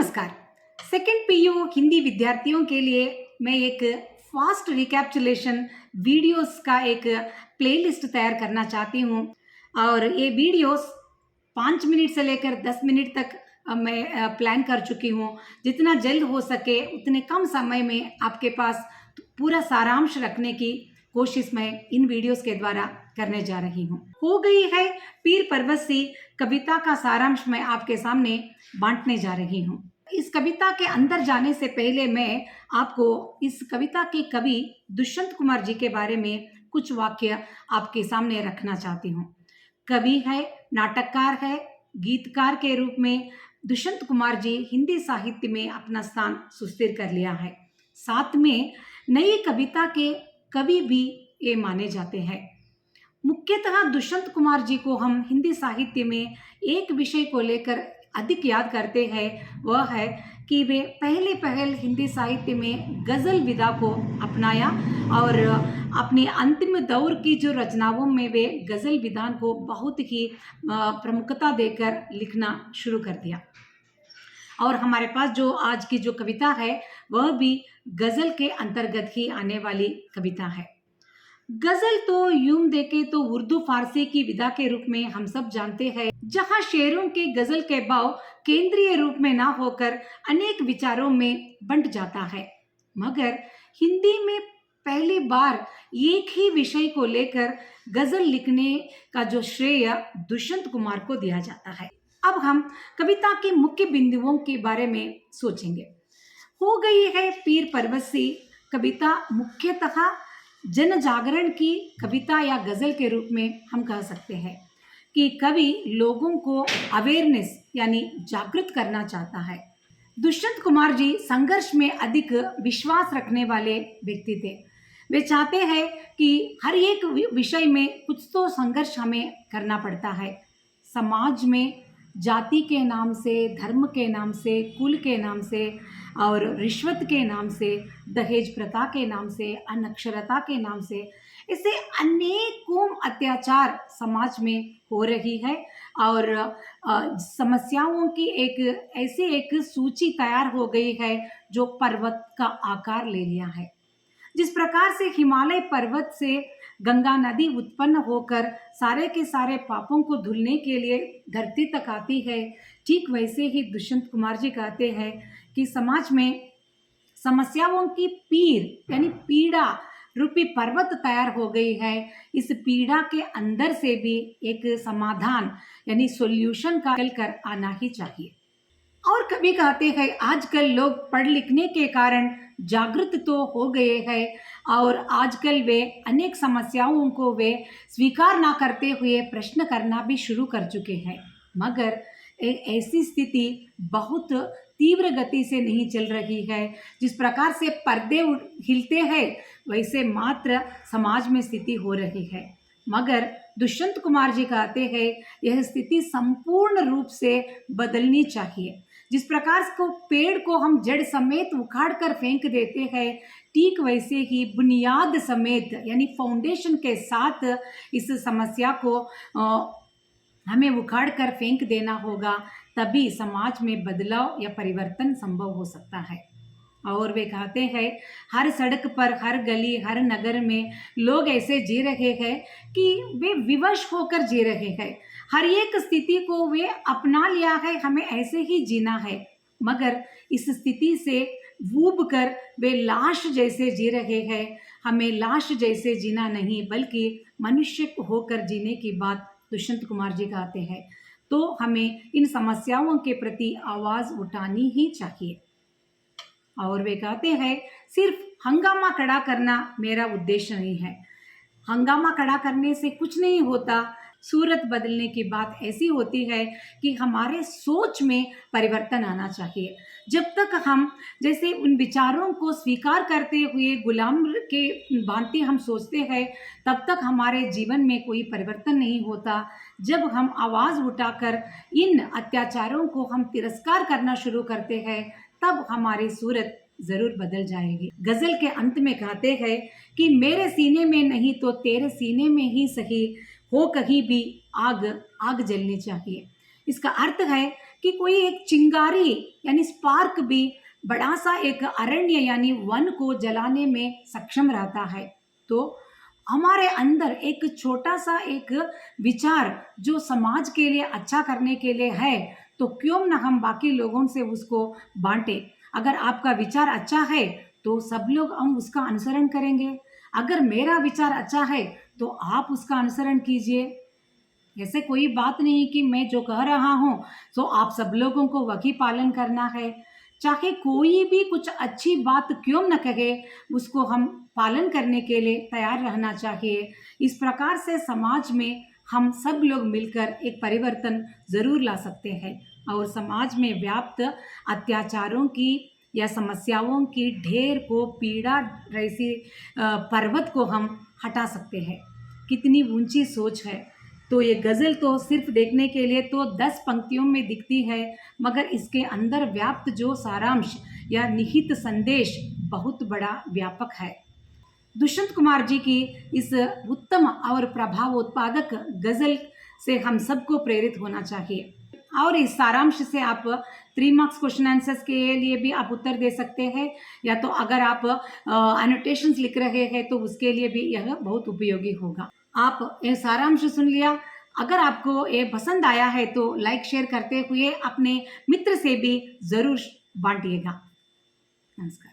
नमस्कार। Second PU Hindi विद्यार्थियों के लिए मैं एक फास्ट रिकैप्चुलेशन वीडियोस का एक प्लेलिस्ट तैयार करना चाहती हूँ और ये वीडियोस 5 मिनट से लेकर 10 मिनट तक मैं प्लान कर चुकी हूँ। जितना जल्द हो सके उतने कम समय में आपके पास पूरा सारांश रखने की कोशिश मैं इन वीडियोस के द्वारा करने जा रही हूँ। हो गई है पीर परवसी कविता का सारांश मैं आपके सामने बांटने जा रही हूँ। इस कविता के अंदर जाने से पहले मैं आपको इस कविता के कवि दुष्यंत कुमार जी के बारे में कुछ वाक्य आपके सामने रखना चाहती हूँ। कवि है, नाटककार है, गीतकार के रूप में दुष्यंत कुमार जी हिंदी साहित्य में अपना स्थान सुस्थिर कर लिया है। साथ में नई कविता के कवि भी ये माने जाते हैं। मुख्यतः दुष्यंत कुमार जी को हम हिंदी साहित्य में एक विषय को लेकर अधिक याद करते हैं, वह है कि वे पहल हिंदी साहित्य में गज़ल विधा को अपनाया और अपने अंतिम दौर की जो रचनाओं में वे गज़ल विधान को बहुत ही प्रमुखता देकर लिखना शुरू कर दिया। और हमारे पास जो आज की जो कविता है वह भी गज़ल के अंतर्गत ही आने वाली कविता है। गजल तो यूं देखे तो उर्दू फारसी की विधा के रूप में हम सब जानते हैं, जहां शेरों के गजल के भाव केंद्रीय रूप में ना होकर अनेक विचारों में बंट जाता है, मगर हिंदी में पहली बार एक ही विषय को लेकर गजल लिखने का जो श्रेय दुष्यंत कुमार को दिया जाता है। अब हम कविता के मुख्य बिंदुओं के बारे में सोचेंगे। हो गई है पीर परवसी कविता मुख्यतः जन जागरण की कविता या गजल के रूप में हम कह सकते हैं कि कवि लोगों को अवेयरनेस यानी जागृत करना चाहता है। दुष्यंत कुमार जी संघर्ष में अधिक विश्वास रखने वाले व्यक्ति थे। वे चाहते हैं कि हर एक विषय में कुछ तो संघर्ष हमें करना पड़ता है। समाज में जाति के नाम से, धर्म के नाम से, कुल के नाम से और रिश्वत के नाम से, दहेज प्रथा के नाम से, अनक्षरता के नाम से, ऐसे अनेकों अत्याचार समाज में हो रही है और समस्याओं की एक सूची तैयार हो गई है जो पर्वत का आकार ले लिया है। जिस प्रकार से हिमालय पर्वत से गंगा नदी उत्पन्न होकर सारे के सारे पापों को धुलने के लिए धरती तक आती है, ठीक वैसे ही दुष्यंत कुमार जी कहते हैं कि समाज में समस्याओं की पीर यानी पीड़ा रूपी पर्वत तैयार हो गई है। इस पीड़ा के अंदर से भी एक समाधान यानी सॉल्यूशन का निकल कर आना ही चाहिए। और कभी कहते हैं आजकल लोग पढ़ लिखने के कारण जागृत तो हो गए हैं और आजकल वे अनेक समस्याओं को वे स्वीकार ना करते हुए प्रश्न करना भी शुरू कर चुके हैं, मगर ऐसी स्थिति बहुत तीव्र गति से नहीं चल रही है। जिस प्रकार से पर्दे हिलते हैं वैसे मात्र समाज में स्थिति हो रही है, मगर दुष्यंत कुमार जी कहते हैं यह स्थिति संपूर्ण रूप से बदलनी चाहिए। जिस प्रकार को पेड़ को हम जड़ समेत उखाड़ कर फेंक देते हैं, ठीक वैसे ही बुनियाद समेत यानी फाउंडेशन के साथ इस समस्या को हमें उखाड़ कर फेंक देना होगा, तभी समाज में बदलाव या परिवर्तन संभव हो सकता है। और वे कहते हैं हर सड़क पर, हर गली, हर नगर में लोग ऐसे जी रहे हैं कि वे विवश होकर जी रहे हैं। हर एक स्थिति को वे अपना लिया है, हमें ऐसे ही जीना है, मगर इस स्थिति से ऊब कर वे लाश जैसे जी रहे हैं। हमें लाश जैसे जीना नहीं बल्कि मनुष्य होकर जीने की बात दुष्यंत कुमार जी कहते हैं। तो हमें इन समस्याओं के प्रति आवाज़ उठानी ही चाहिए। और वे कहते हैं सिर्फ हंगामा खड़ा करना मेरा उद्देश्य नहीं है। हंगामा खड़ा करने से कुछ नहीं होता। सूरत बदलने की बात ऐसी होती है कि हमारे सोच में परिवर्तन आना चाहिए। जब तक हम जैसे उन विचारों को स्वीकार करते हुए गुलाम के भांति हम सोचते हैं, तब तक हमारे जीवन में कोई परिवर्तन नहीं होता। जब हम आवाज़ उठाकर इन अत्याचारों को हम तिरस्कार करना शुरू करते हैं, तब हमारी सूरत जरूर बदल जाएगी। गजल के अंत में कहते हैं कि मेरे सीने में नहीं तो तेरे सीने में ही सही हो, कहीं भी आग आग जलनी चाहिए। इसका अर्थ है कि कोई एक चिंगारी यानी स्पार्क भी बड़ा सा एक अरण्य यानी वन को जलाने में सक्षम रहता है। तो हमारे अंदर एक छोटा सा एक विचार जो समाज के लिए अच्छा करने के लिए है, तो क्यों ना हम बाकी लोगों से उसको बांटे। अगर आपका विचार अच्छा है तो सब लोग हम उसका अनुसरण करेंगे, अगर मेरा विचार अच्छा है तो आप उसका अनुसरण कीजिए। ऐसे कोई बात नहीं कि मैं जो कह रहा हूँ तो आप सब लोगों को वही पालन करना है। चाहे कोई भी कुछ अच्छी बात क्यों न कहे, उसको हम पालन करने के लिए तैयार रहना चाहिए। इस प्रकार से समाज में हम सब लोग मिलकर एक परिवर्तन जरूर ला सकते हैं और समाज में व्याप्त अत्याचारों की या समस्याओं की ढेर को पीड़ा जैसी पर्वत को हम हटा सकते हैं। कितनी ऊंची सोच है। तो ये गज़ल तो सिर्फ देखने के लिए तो 10 पंक्तियों में दिखती है, मगर इसके अंदर व्याप्त जो सारांश या निहित संदेश बहुत बड़ा व्यापक है। दुष्यंत कुमार जी की इस उत्तम और प्रभाव उत्पादक गज़ल से हम सबको प्रेरित होना चाहिए। और इस सारांश से आप 3 मार्क्स क्वेश्चन आंसर्स के लिए भी आप उत्तर दे सकते हैं, या तो अगर आप एनोटेशंस लिख रहे हैं तो उसके लिए भी यह बहुत उपयोगी होगा। आप ये सारांश सुन लिया। अगर आपको ये पसंद आया है तो लाइक शेयर करते हुए अपने मित्र से भी जरूर बांटिएगा। नमस्कार।